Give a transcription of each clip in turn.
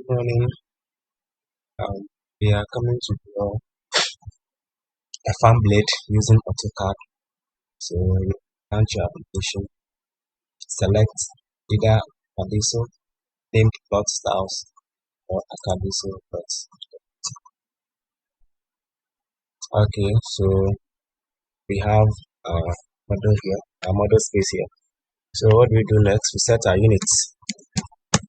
Morning. We are coming to draw a fan blade using Autocad. So you launch your application, select either Acadiso, named plot styles, or Acadiso plots. Okay, so we have our model here, our model space here. So what we do next? We set our units.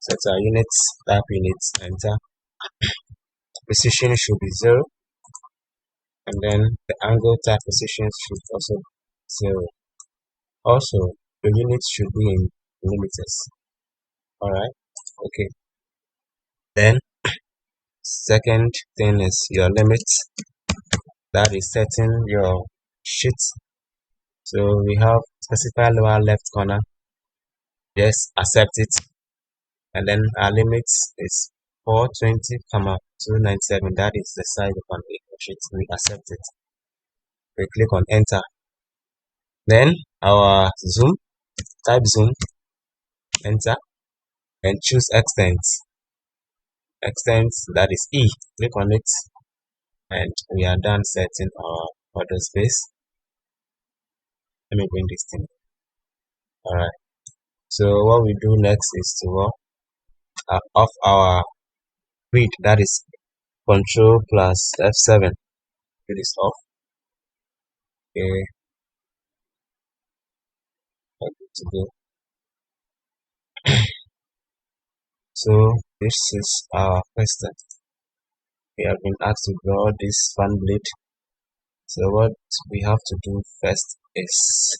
Set our units, type units, enter. Precision should be 0, and then the angle type position should also be 0. Also, the units should be in millimeters. Alright, okay. Then, second thing is your limits. That is setting your sheet. So we have specify lower left corner. Just accept it. And then our limits is 420, 297. That is the size of an A4 sheet. We accept it. We click on enter. Then our zoom, type zoom, enter, and choose extend. Extend, that is E. Click on it, and we are done setting our order space. Let me bring this thing. Alright. So what we do next is to off our grid, that is Control plus F7. It is off. Okay. Good to go. So this is our question. We have been asked to draw this fan blade. So what we have to do first is,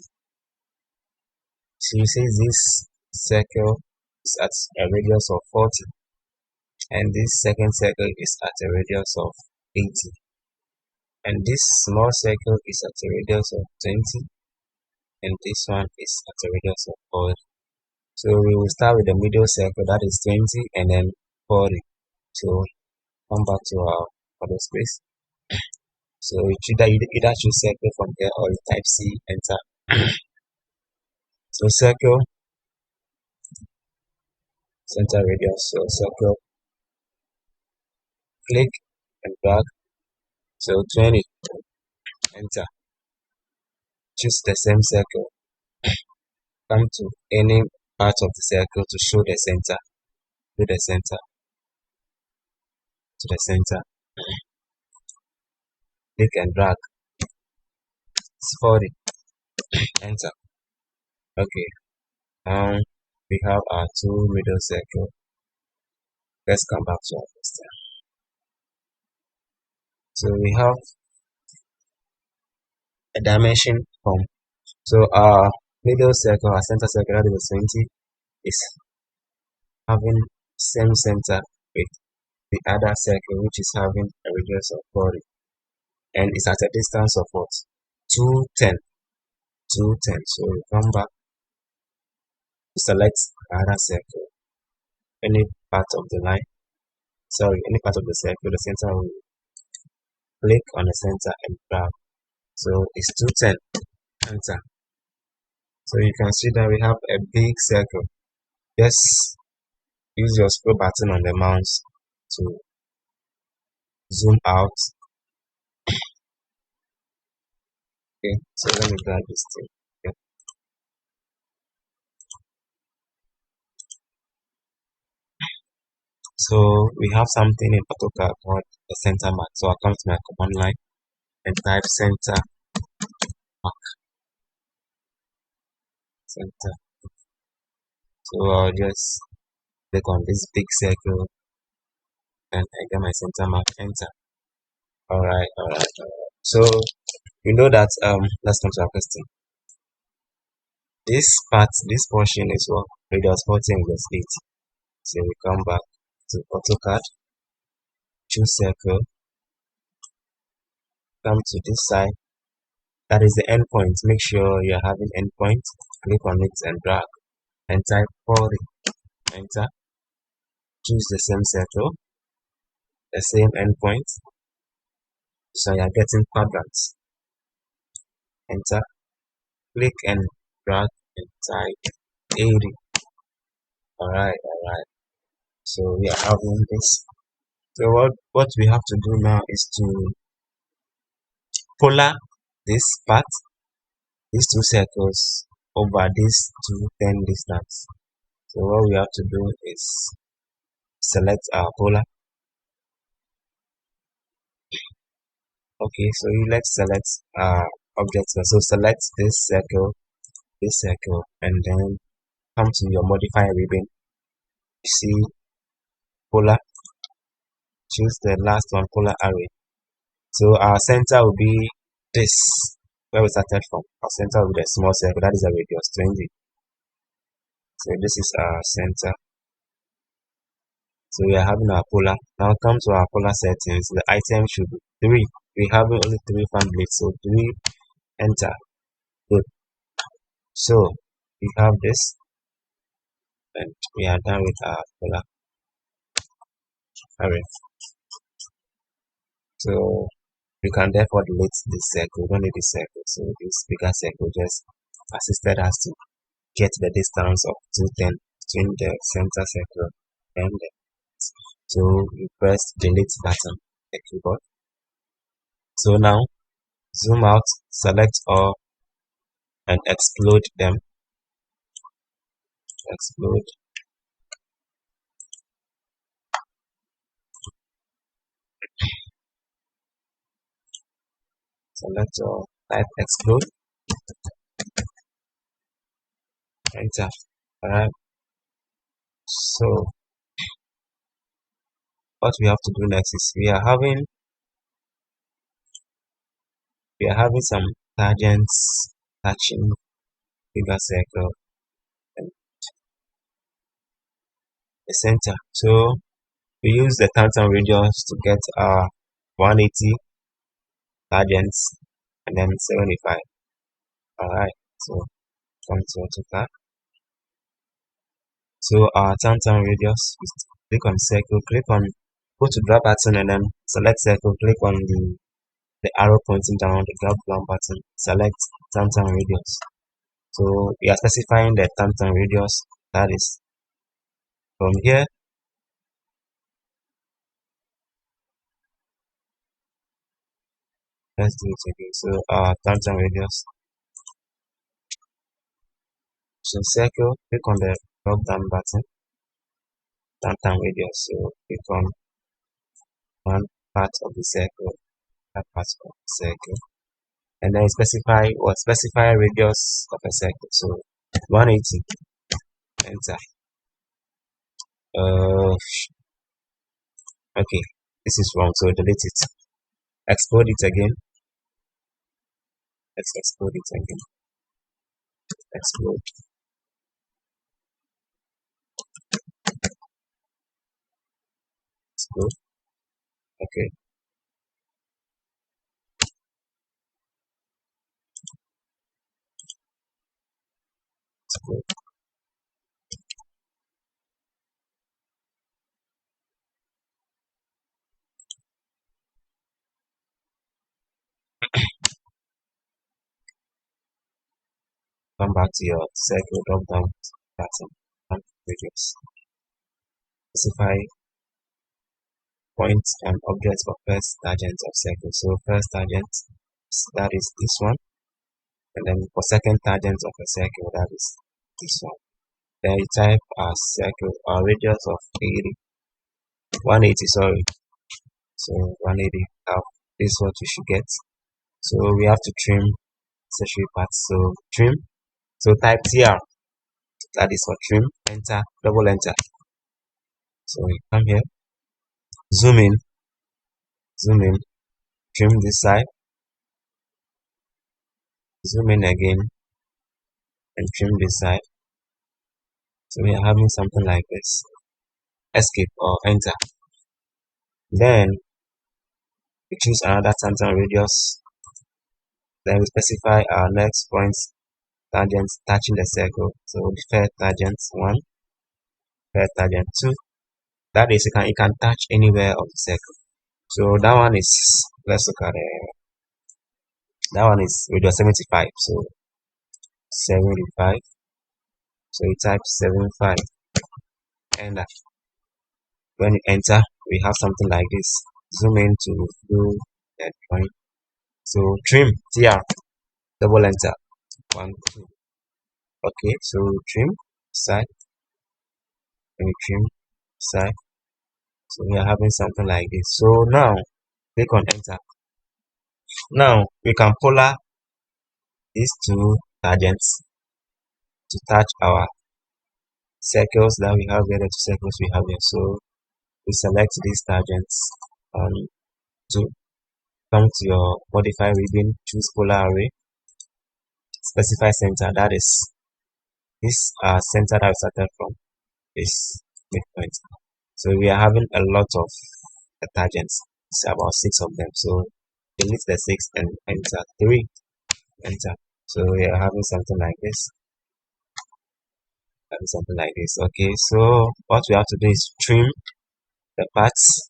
so you see this circle is at a radius of 40, and this second circle is at a radius of 80, and this small circle is at a radius of 20, and this one is at a radius of 40. So we will start with the middle circle, that is 20, and then 40. So come back to our other space. So you either choose circle from here, or you type C, enter. So circle, center radius. So circle, click and drag. So 20, enter. Choose the same circle. Come to any part of the circle to show the center. To the center. To the center. Click and drag. It's 40. Enter. Okay. We have our two middle circle. Let's come back to our question. So we have a dimension from, so our middle circle, our center circle, that is 20, is having same center with the other circle, which is having a radius of 40, and it's at a distance of what? 210. 210. So we come back, select other circle, any part of the line, any part of the circle, the center will click on the center and drag. So it's 210. Enter. So you can see that we have a big circle. Just use your scroll button on the mouse to zoom out. Okay, so let me drag this thing. Okay. So we have something in Autocad called the center mark. So I'll come to my command line and type center mark. Center. So I'll just click on this big circle and I get my center mark. Enter. Alright. So you know that let's come to our question. This portion is what? Radius 40 and radius 80. So we come back to Autocad, choose circle, come to this side, that is the endpoint. Make sure you're having endpoint, click on it and drag and type 40, enter. Choose the same circle, the same endpoint, so you're getting quadrants. Enter, click and drag and type 80. Alright. So we are having this. So what we have to do now is to polar this part, these two circles over these two 10 distance. So what we have to do is select our polar. Okay, so you let's select object. So select this circle, and then come to your modify ribbon. You see polar, choose the last one, polar array. So our center will be this, where we started from. Our center will be the small circle, that is a radius 20. So this is our center. So we are having our polar. Now come to our polar settings. The item should be 3. We have only 3 fan blades, so 3, enter. Good. So we have this, and we are done with our polar array. So you can therefore delete this circle. We don't need this circle. So this bigger circle just assisted us to get the distance of 210 between the center circle and the. So you press delete button on the keyboard. So now zoom out, select all, and explode them. Explode. Select all, type explode, enter. Alright. So what we have to do next is we are having some tangents touching bigger circle and the center. So we use the tangent radius to get our 180 tangents and then 75. Alright, so come to Autocad. So our tangent radius, click on circle, go to drop button and then select circle, click on the arrow pointing down, the drop down button, select tangent radius. So we are specifying the tangent radius, that is from here. Let's do it again. So our tangent radius. So circle, click on the drop down button, tangent radius. So click on one part of the circle, that part of the circle, and then specify radius of a circle. So 180. Enter. Okay, this is wrong, so delete it. Export it again. Let's export it again. Export. Export. Okay. Export. Come back to your circle drop down button and radius. Specify point and object for first tangent of circle. So first tangent, that is this one, and then for second tangent of a circle, that is this one. Then you type our circle, our radius of 80, 180, sorry. So 180. Now this is what you should get. So we have to trim accessory parts. So trim. So type TR. That is for trim. Enter. Double enter. So we come here. Zoom in. Zoom in. Trim this side. Zoom in again. And trim this side. So we are having something like this. Escape or enter. Then we choose another tangent radius. Then we specify our next points tangents touching the circle. So the first tangent 1, first tangent 2. That is, you can touch anywhere of the circle. So that one is, let's look at it. That one is radius 75. So 75. So you type 75. Enter. When you enter, we have something like this. Zoom in to view the drawing. So trim TR, double enter. 1, 2. Okay, so trim side, and trim side. So we are having something like this. So now click on enter. Now we can polar these two tangents to touch our circles that we have here, the two circles we have here. So we select these tangents to come to your modify ribbon, choose polar array, specify center, that is this center that we started from is midpoint. So we are having a lot of tangents. It's about 6 of them. So delete the 6 and enter 3, enter. So we are having something like this. Okay, so what we have to do is trim the parts.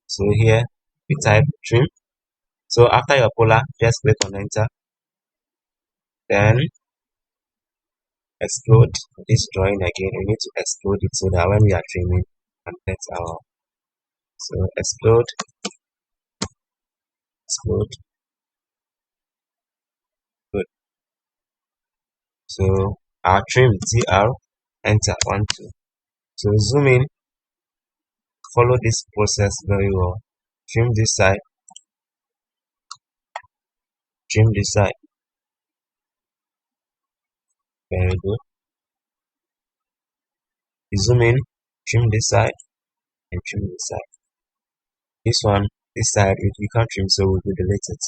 So here we type trim. So after your polar, just click on enter. Then explode this drawing again. We need to explode it so that when we are trimming, and that's our explode. Good. So our trim TR, enter 1, 2. So zoom in, follow this process very well. Trim this side, trim this side. Very good. Zoom in, trim this side, and trim this side. This side, we can't trim, so we will delete it.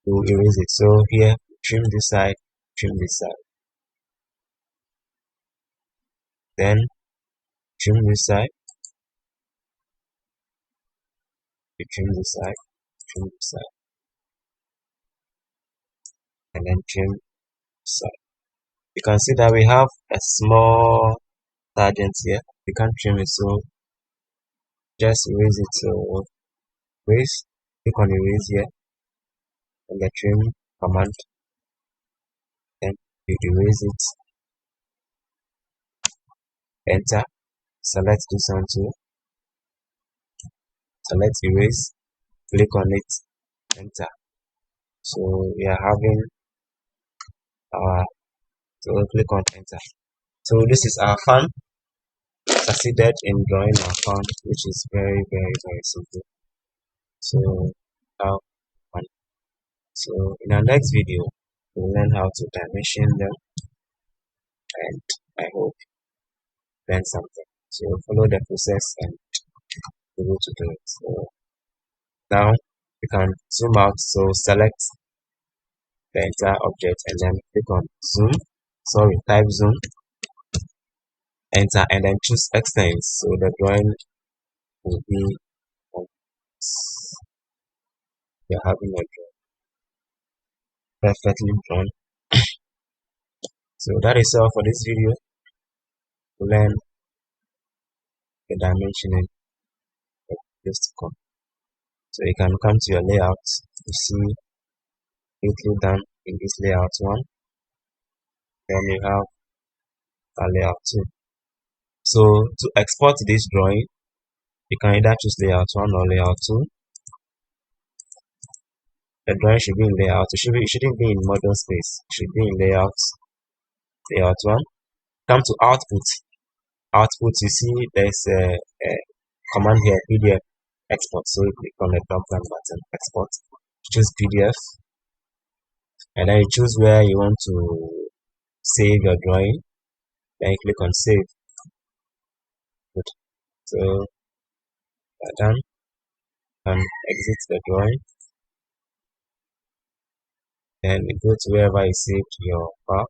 We will erase it. So here, trim this side, trim this side. Then trim this side, trim this side, trim this side, and then trim this side. You can see that we have a small tangent here. We can't trim it, so just erase it. So erase, click on erase here, and the trim command, then you erase it, enter, select this one too, select erase, click on it, enter. So we are having so click on enter. So this is our fan. Succeeded in drawing our fan, which is very, very, very simple. So have fun. So in our next video, we'll learn how to dimension them, and I hope you learn something. So follow the process and be able to do it. So now you can zoom out. So select the entire object and then click on zoom. Type zoom, enter, and then choose extends. So the drawing will be on. You're having a drawing perfectly drawn. So that is all for this video. To learn the dimensioning of this to come. So you can come to your layout to see neatly done in this layout 1. Then you have a layout 2. So to export this drawing, you can either choose layout 1 or layout 2. The drawing should be in layout. It shouldn't be in model space. It should be in layout 1. Come to output. You see there's a command here, PDF export. So you click on the drop down button, export, choose PDF, and then you choose where you want to save your drawing. Then you click on save. Good. So done. And exit the drawing, and go to wherever you saved your file.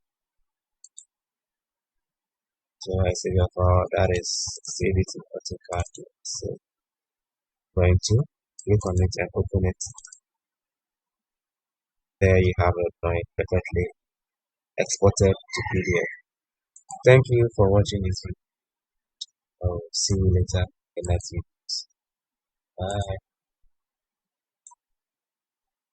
So I save your file, that is save it in Autocad. So going to click on it and open it. There you have a drawing perfectly exported to PDF. Thank you for watching this video. I'll see you later in the next video. Bye.